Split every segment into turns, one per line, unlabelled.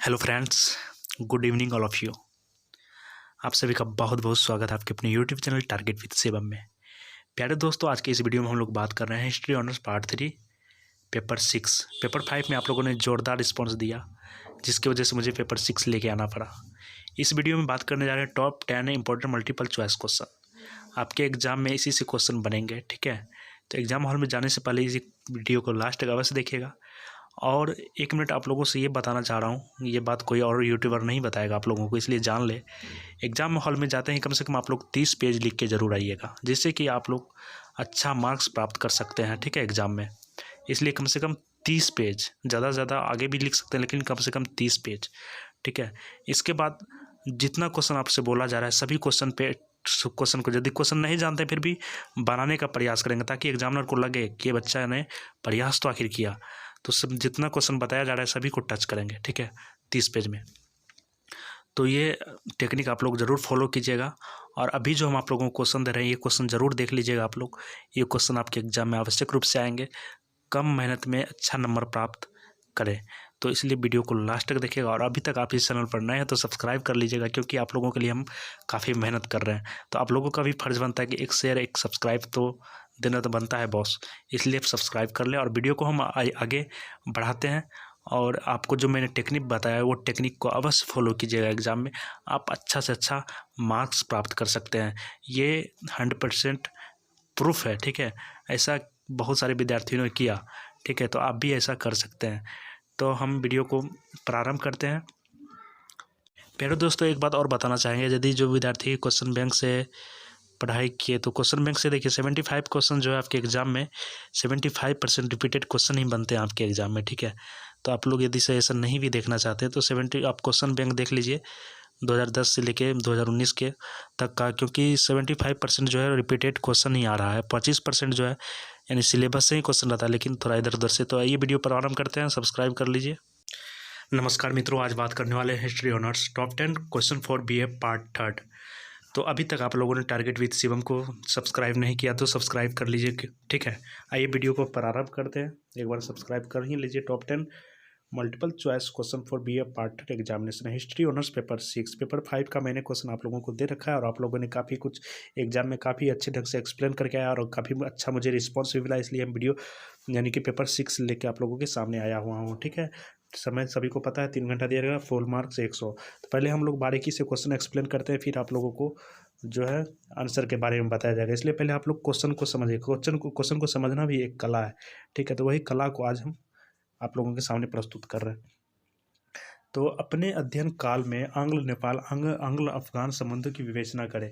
Hello friends, good evening all of you. आप सभी का बहुत बहुत स्वागत है आपके अपने YouTube channel target with Shivam में। प्यारे दोस्तों, आज के इस वीडियो में हम लोग बात कर रहे हैं history honours part 3 paper 6। Paper 5 में आप लोगों ने ज़ोरदार रिस्पॉन्स दिया, जिसकी वजह से मुझे पेपर 6 लेके आना पड़ा। इस वीडियो में बात करने जा रहे हैं top 10 important multiple choice question. आपके एग्जाम में इसी से क्वेश्चन बनेंगे, ठीक है। तो एग्जाम हॉल में जाने से पहले इस वीडियो को लास्ट तक अवश्य देखिएगा। और 1 मिनट आप लोगों से ये बताना चाह रहा हूँ, ये बात कोई और यूट्यूबर नहीं बताएगा आप लोगों को, इसलिए जान ले। एग्ज़ाम हॉल में जाते ही कम से कम आप लोग 30 पेज लिख के ज़रूर आइएगा, जिससे कि आप लोग अच्छा मार्क्स प्राप्त कर सकते हैं, ठीक है, एग्ज़ाम में। इसलिए कम से कम 30 पेज, ज़्यादा से ज़्यादा आगे भी लिख सकते हैं, लेकिन कम से कम 30 पेज, ठीक है। इसके बाद जितना क्वेश्चन आपसे बोला जा रहा है सभी क्वेश्चन को यदि क्वेश्चन नहीं जानते फिर भी बनाने का प्रयास करेंगे, ताकि एग्जामिनर को लगे कि ये बच्चा ने प्रयास तो आखिर किया। तो सब जितना क्वेश्चन बताया जा रहा है सभी को टच करेंगे, ठीक है, 30 पेज में। तो ये टेक्निक आप लोग ज़रूर फॉलो कीजिएगा। और अभी जो हम आप लोगों को क्वेश्चन दे रहे हैं, ये क्वेश्चन ज़रूर देख लीजिएगा आप लोग। ये क्वेश्चन आपके एग्जाम में आवश्यक रूप से आएंगे। कम मेहनत में अच्छा नंबर प्राप्त करें, तो इसलिए वीडियो को लास्ट तक देखिएगा। और अभी तक आप इस चैनल पर नए हैं तो सब्सक्राइब कर लीजिएगा, क्योंकि आप लोगों के लिए हम काफ़ी मेहनत कर रहे हैं। तो आप लोगों का भी फर्ज बनता है कि एक शेयर एक सब्सक्राइब तो देना तो बनता है बॉस, इसलिए आप सब्सक्राइब कर लें। और वीडियो को हम आगे बढ़ाते हैं। और आपको जो मैंने टेक्निक बताया है वो टेक्निक को अवश्य फॉलो कीजिएगा। एग्ज़ाम में आप अच्छा से अच्छा मार्क्स प्राप्त कर सकते हैं, ये 100% प्रूफ है, ठीक है। ऐसा बहुत सारे विद्यार्थियों ने किया, ठीक है, तो आप भी ऐसा कर सकते हैं। तो हम वीडियो को प्रारंभ करते हैं। प्यारे दोस्तों, एक बात और बताना चाहेंगे, यदि जो विद्यार्थी क्वेश्चन बैंक से पढ़ाई किए तो क्वेश्चन बैंक से देखिए 75 क्वेश्चन जो है आपके एग्ज़ाम में 75% रिपीटेड क्वेश्चन ही बनते हैं आपके एग्ज़ाम में, ठीक है। तो आप लोग यदि सजेशन नहीं भी देखना चाहते तो 70 आप क्वेश्चन बैंक देख लीजिए 2010 से लेके 2019 के तक का, क्योंकि 75% जो है रिपीटेड क्वेश्चन ही आ रहा है। 25% जो है यानी सिलेबस से ही क्वेश्चन रहता है, लेकिन थोड़ा इधर उधर से। तो आइए वीडियो प्रारंभ करते हैं, सब्सक्राइब कर लीजिए। नमस्कार मित्रों, आज बात करने वाले हैं history honours top 10 question for BA part 3। तो अभी तक आप लोगों ने टारगेट विद शिवम को सब्सक्राइब नहीं किया तो सब्सक्राइब कर लीजिए, ठीक है। आइए वीडियो को प्रारंभ करते हैं। एक बार सब्सक्राइब कर ही लीजिए। Top 10 multiple choice question for BA part 3 examination history honours paper 6। Paper 5 का मैंने क्वेश्चन आप लोगों को दे रखा है, और आप लोगों ने काफ़ी कुछ एग्जाम में काफ़ी अच्छे ढंग से एक्सप्लेन करके आया, और काफ़ी अच्छा मुझे रिस्पॉन्स भी मिला, इसलिए हम वीडियो यानी कि पेपर 6 लेके आप लोगों के सामने आया हुआ हूँ, ठीक है। समय सभी को पता है 3 घंटा दिया जाएगा, फुल मार्क्स 100। तो पहले हम लोग बारीकी से क्वेश्चन एक्सप्लेन करते हैं, फिर आप लोगों को जो है आंसर के बारे में बताया जाएगा। इसलिए पहले आप लोग क्वेश्चन को समझिए। क्वेश्चन को समझना भी एक कला है, ठीक है। तो वही कला को आज हम आप लोगों के सामने प्रस्तुत कर रहे हैं। तो अपने अध्ययन काल में आंग्ल अफगान संबंधों की विवेचना करें।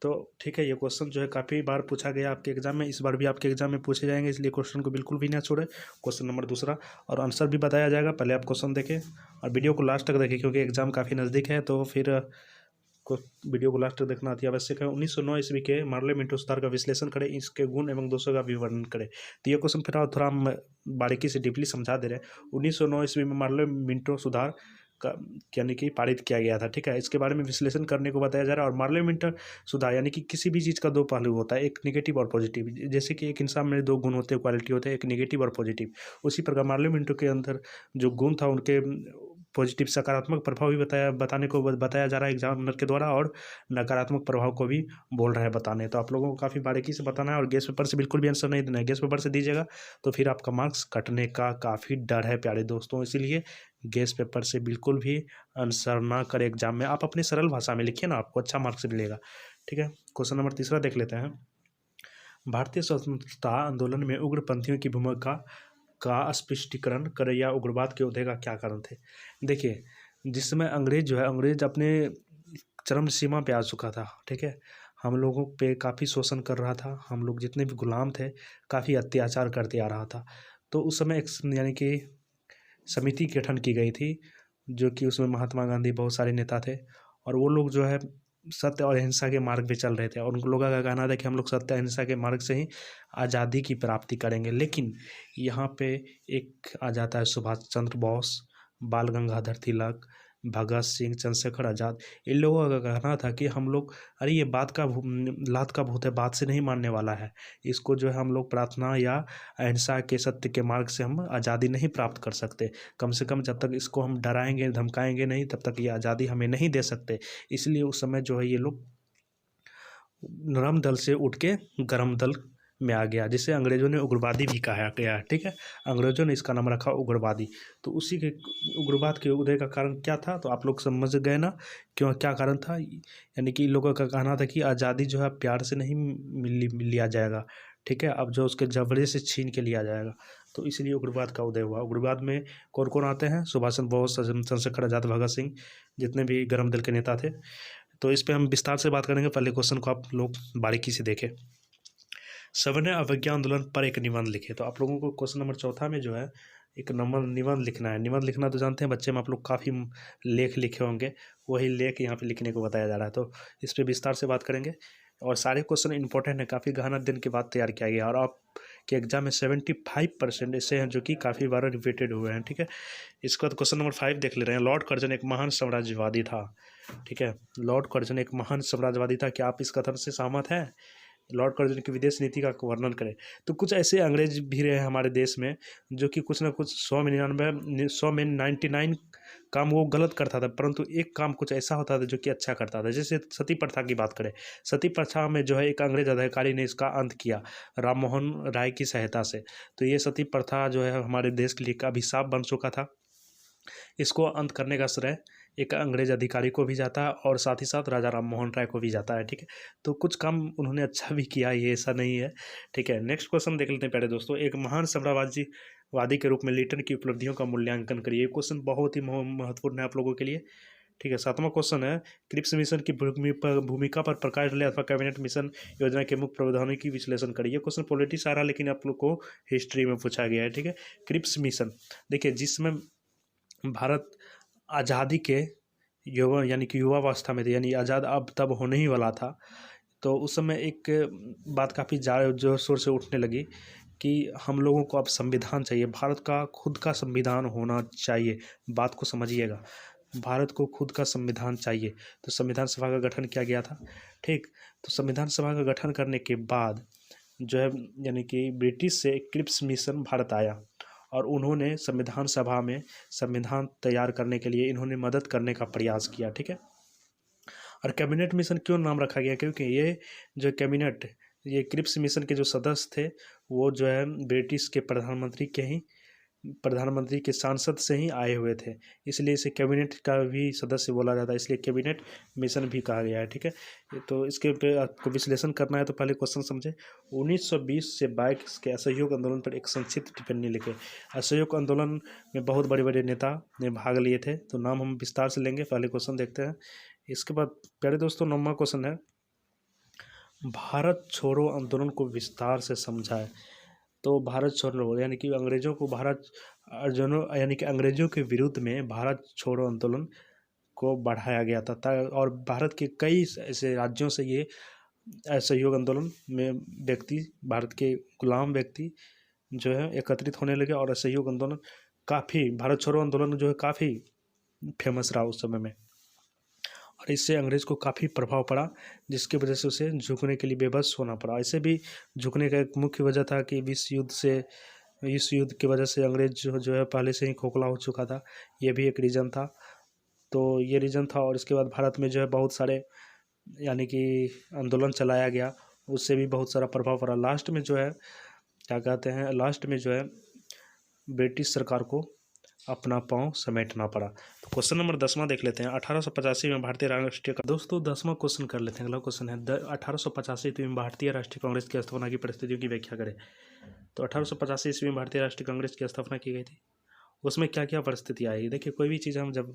तो ठीक है, ये क्वेश्चन जो है काफ़ी बार पूछा गया आपके एग्जाम में, इस बार भी आपके एग्जाम में पूछे जाएंगे, इसलिए क्वेश्चन को बिल्कुल भी ना छोड़े। क्वेश्चन नंबर 2 और आंसर भी बताया जाएगा। पहले आप क्वेश्चन देखें और वीडियो को लास्ट तक देखें, क्योंकि एग्जाम काफ़ी नज़दीक है, तो फिर वीडियो को लास्ट तक देखना अति आवश्यक है। 1909 ईस्वी के मार्ले मिंटो सुधार का विश्लेषण करें, इसके गुण एवं दोषों का विवरण करें। तो ये क्वेश्चन फिर थोड़ा हम बारीकी से डीपली समझा दे रहे हैं। 1909 ईस्वी में मार्ले मिंटो सुधार का यानी कि पारित किया गया था, ठीक है। इसके बारे में विश्लेषण करने को बताया जा रहा है। और मार्ले मिंटो सुधार यानी कि किसी भी चीज़ का 2 पहलू होता है, एक निगेटिव और पॉजिटिव। जैसे कि एक इंसान में 2 गुण होते हैं, क्वालिटी होते हैं, एक निगेटिव और पॉजिटिव। उसी प्रकार मार्ले मिंटो के अंदर जो गुण था उनके पॉजिटिव सकारात्मक प्रभाव भी बताया जा रहा है एग्जामिनर के द्वारा, और नकारात्मक प्रभाव को भी बोल रहा है बताने। तो आप लोगों को काफ़ी बारीकी से बताना है, और गेस पेपर से बिल्कुल भी आंसर नहीं देना है। गेस पेपर से दीजिएगा तो फिर आपका मार्क्स कटने का काफ़ी डर है प्यारे दोस्तों, इसीलिए गेस पेपर से बिल्कुल भी आंसर ना करें एग्जाम में। आप अपनी सरल भाषा में लिखिए ना, आपको अच्छा मार्क्स मिलेगा, ठीक है। क्वेश्चन नंबर 3 देख लेते हैं। भारतीय स्वतंत्रता आंदोलन में उग्रपंथियों की भूमिका का स्पष्टीकरण करें, या उग्रवाद के उदय का क्या कारण थे। देखिए, जिस समय अंग्रेज अपने चरम सीमा पे आ चुका था, ठीक है। हम लोगों पे काफ़ी शोषण कर रहा था, हम लोग जितने भी गुलाम थे काफ़ी अत्याचार करते आ रहा था। तो उस समय एक यानी कि समिति गठन की गई थी, जो कि उसमें महात्मा गांधी, बहुत सारे नेता थे, और वो लोग जो है सत्य और अहिंसा के मार्ग पे चल रहे थे। और उन लोगों का कहना था कि हम लोग सत्य अहिंसा के मार्ग से ही आज़ादी की प्राप्ति करेंगे। लेकिन यहाँ पे एक आ जाता है सुभाष चंद्र बोस, बाल गंगाधर तिलक, भगत सिंह, चंद्रशेखर आज़ाद, इन लोगों का कहना था कि हम लोग, अरे ये लात का भूत है, बात से नहीं मानने वाला है, इसको जो है हम लोग प्रार्थना या अहिंसा के सत्य के मार्ग से हम आज़ादी नहीं प्राप्त कर सकते। कम से कम जब तक इसको हम डराएंगे धमकाएंगे नहीं, तब तक ये आज़ादी हमें नहीं दे सकते। इसलिए उस समय जो है ये लोग नरम दल से उठ के गरम दल में आ गया, जिसे अंग्रेज़ों ने उग्रवादी भी कहा गया है। ठीक है, अंग्रेज़ों ने इसका नाम रखा उग्रवादी। तो उसी के उग्रवाद के उदय का कारण क्या था, तो आप लोग समझ गए ना क्यों, क्या कारण था। यानी कि इन लोगों का कहना था कि आज़ादी जो है प्यार से नहीं लिया जाएगा, ठीक है, अब जो उसके जबड़े से छीन के लिया जाएगा। तो इसलिए उग्रवाद का उदय हुआ। उग्रवाद में कौन कौन आते हैं, सुभाष चंद्र बोस, चंद्रशेखर आज़ाद, भगत सिंह, जितने भी गरम दल के नेता थे। तो इस पे हम विस्तार से बात करेंगे। पहले क्वेश्चन को आप लोग बारीकी से देखें। सविनय अवज्ञा आंदोलन पर एक निबंध लिखे। तो आप लोगों को क्वेश्चन नंबर 4 में जो है एक नंबर निबंध लिखना है। निबंध लिखना तो जानते हैं बच्चे में आप लोग काफ़ी लेख लिखे होंगे, वही लेख यहाँ पे लिखने को बताया जा रहा है। तो इस पर विस्तार से बात करेंगे और सारे क्वेश्चन इंपॉर्टेंट है, काफ़ी गहन अध्ययन के बाद तैयार किया गया और आपके एग्जाम में 75% ऐसे हैं जो कि काफ़ी बार रिपीटेड हुए हैं। ठीक है, इसके बाद क्वेश्चन नंबर 5 देख ले रहे हैं। लॉर्ड कर्जन एक महान साम्राज्यवादी था। ठीक है, लॉर्ड कर्जन एक महान साम्राज्यवादी था। क्या आप इस कथन से सहमत हैं? लॉर्ड कर्जन की विदेश नीति का वर्णन करें। तो कुछ ऐसे अंग्रेज भी रहे हमारे देश में जो कि कुछ ना कुछ 100 में 99 काम वो गलत करता था, परंतु एक काम कुछ ऐसा होता था जो कि अच्छा करता था। जैसे सती प्रथा की बात करें, सती प्रथा में जो है एक अंग्रेज अधिकारी ने इसका अंत किया राम मोहन राय की सहायता से। तो ये सती प्रथा जो है हमारे देश के लिए अभिशाप बन चुका था। इसको अंत करने का श्रेय एक अंग्रेज अधिकारी को भी जाता है और साथ ही साथ राजा राम मोहन राय को भी जाता है। ठीक है, तो कुछ काम उन्होंने अच्छा भी किया, ये ऐसा नहीं है। ठीक है, नेक्स्ट क्वेश्चन देख लेते हैं प्यारे दोस्तों। एक महान साम्राज्यवादी के रूप में लिटन की उपलब्धियों का मूल्यांकन करिए। क्वेश्चन बहुत ही महत्वपूर्ण है आप लोगों के लिए। ठीक है, 7वां क्वेश्चन है, क्रिप्स मिशन की भूमिका पर प्रकाश डाले अथवा कैबिनेट मिशन योजना के मुख्य प्रावधानों की विश्लेषण करिए। क्वेश्चन पॉलिटिक्स आ रहा है लेकिन आप लोग को हिस्ट्री में पूछा गया है। ठीक है, क्रिप्स मिशन देखिए, जिसमें भारत आज़ादी के युवा यानी कि युवावस्था में थे, यानी आज़ाद अब तब होने ही वाला था। तो उस समय एक बात काफ़ी जोर शोर से उठने लगी कि हम लोगों को अब संविधान चाहिए, भारत का खुद का संविधान होना चाहिए। बात को समझिएगा, भारत को खुद का संविधान चाहिए। तो संविधान सभा का गठन किया गया था। ठीक, तो संविधान सभा का गठन करने के बाद जो है यानी कि ब्रिटिश से क्रिप्स मिशन भारत आया और उन्होंने संविधान सभा में संविधान तैयार करने के लिए इन्होंने मदद करने का प्रयास किया। ठीक है, और कैबिनेट मिशन क्यों नाम रखा गया, क्योंकि ये जो कैबिनेट, ये क्रिप्स मिशन के जो सदस्य थे वो जो है ब्रिटिश के प्रधानमंत्री के सांसद से ही आए हुए थे, इसलिए इसे कैबिनेट का भी सदस्य बोला जाता है, इसलिए कैबिनेट मिशन भी कहा गया है। ठीक है, तो इसके पे आपको विश्लेषण करना है तो पहले क्वेश्चन समझे। 1920 से 22 के असहयोग आंदोलन पर एक संक्षिप्त टिप्पणी लिखे। असहयोग आंदोलन में बहुत बड़े बड़े नेता ने भाग लिए थे, तो नाम हम विस्तार से लेंगे। पहले क्वेश्चन देखते हैं। इसके बाद प्यारे दोस्तों 9वां क्वेश्चन है, भारत छोड़ो आंदोलन को विस्तार से समझाए। तो भारत छोड़ो यानी कि अंग्रेजों को यानी कि अंग्रेजों के विरुद्ध में भारत छोड़ो आंदोलन को बढ़ाया गया था और भारत के कई ऐसे राज्यों से ये असहयोग आंदोलन में व्यक्ति, भारत के गुलाम व्यक्ति जो है एकत्रित होने लगे और असहयोग आंदोलन काफ़ी, भारत छोड़ो आंदोलन जो है काफ़ी फेमस रहा उस समय में और इससे अंग्रेज़ को काफ़ी प्रभाव पड़ा, जिसकी वजह से उसे झुकने के लिए बेबस होना पड़ा। ऐसे भी झुकने का एक मुख्य वजह था कि इस युद्ध की वजह से अंग्रेज जो है पहले से ही खोखला हो चुका था, ये भी एक रीज़न था। तो ये रीज़न था और इसके बाद भारत में जो है बहुत सारे यानी कि आंदोलन चलाया गया, उससे भी बहुत सारा प्रभाव पड़ा। लास्ट में जो है क्या कहते हैं, लास्ट में जो है ब्रिटिश सरकार को अपना पाँव समेटना पड़ा। तो क्वेश्चन नंबर 10वां देख लेते हैं। 1885 में भारतीय राष्ट्रीय दोस्तों 10वां क्वेश्चन कर लेते हैं। अगला क्वेश्चन है 1885 ईस्वी में भारतीय राष्ट्रीय कांग्रेस की स्थापना की परिस्थितियों की व्याख्या करें। तो 1885 ईस्वी में भारतीय राष्ट्रीय कांग्रेस की स्थापना की गई थी, उसमें क्या क्या परिस्थितियाँ आई। देखिए, कोई भी चीज़ हम जब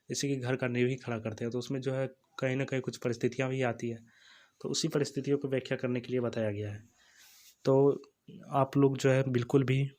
किसी के घर का नींव ही खड़ा करते हैं तो उसमें जो है कहीं ना कहीं कुछ परिस्थितियाँ भी आती है, तो उसी परिस्थितियों को व्याख्या करने के लिए बताया गया है। तो आप लोग जो है बिल्कुल भी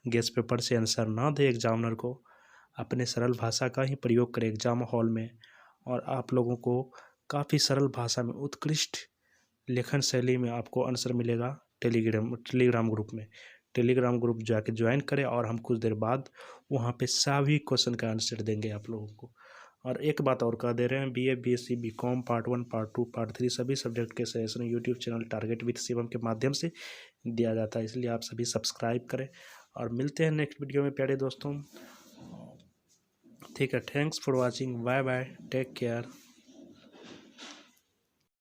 गेस्ट पेपर से आंसर ना दे एग्जामिनर को, अपने सरल भाषा का ही प्रयोग करें एग्जाम हॉल में, और आप लोगों को काफ़ी सरल भाषा में उत्कृष्ट लेखन शैली में आपको आंसर मिलेगा टेलीग्राम ग्रुप में। टेलीग्राम ग्रुप जाके ज्वाइन करें और हम कुछ देर बाद वहाँ पे सभी क्वेश्चन का आंसर देंगे आप लोगों को। और एक बात और कह दे रहे हैं, BA BSc BCom part 1 part 2 part 3 सभी सब्जेक्ट के suggestion YouTube channel target with Shivam के माध्यम से दिया जाता है, इसलिए आप सभी सब्सक्राइब करें। और मिलते हैं नेक्स्ट वीडियो में प्यारे दोस्तों। ठीक है, thanks for watching, bye bye, take care.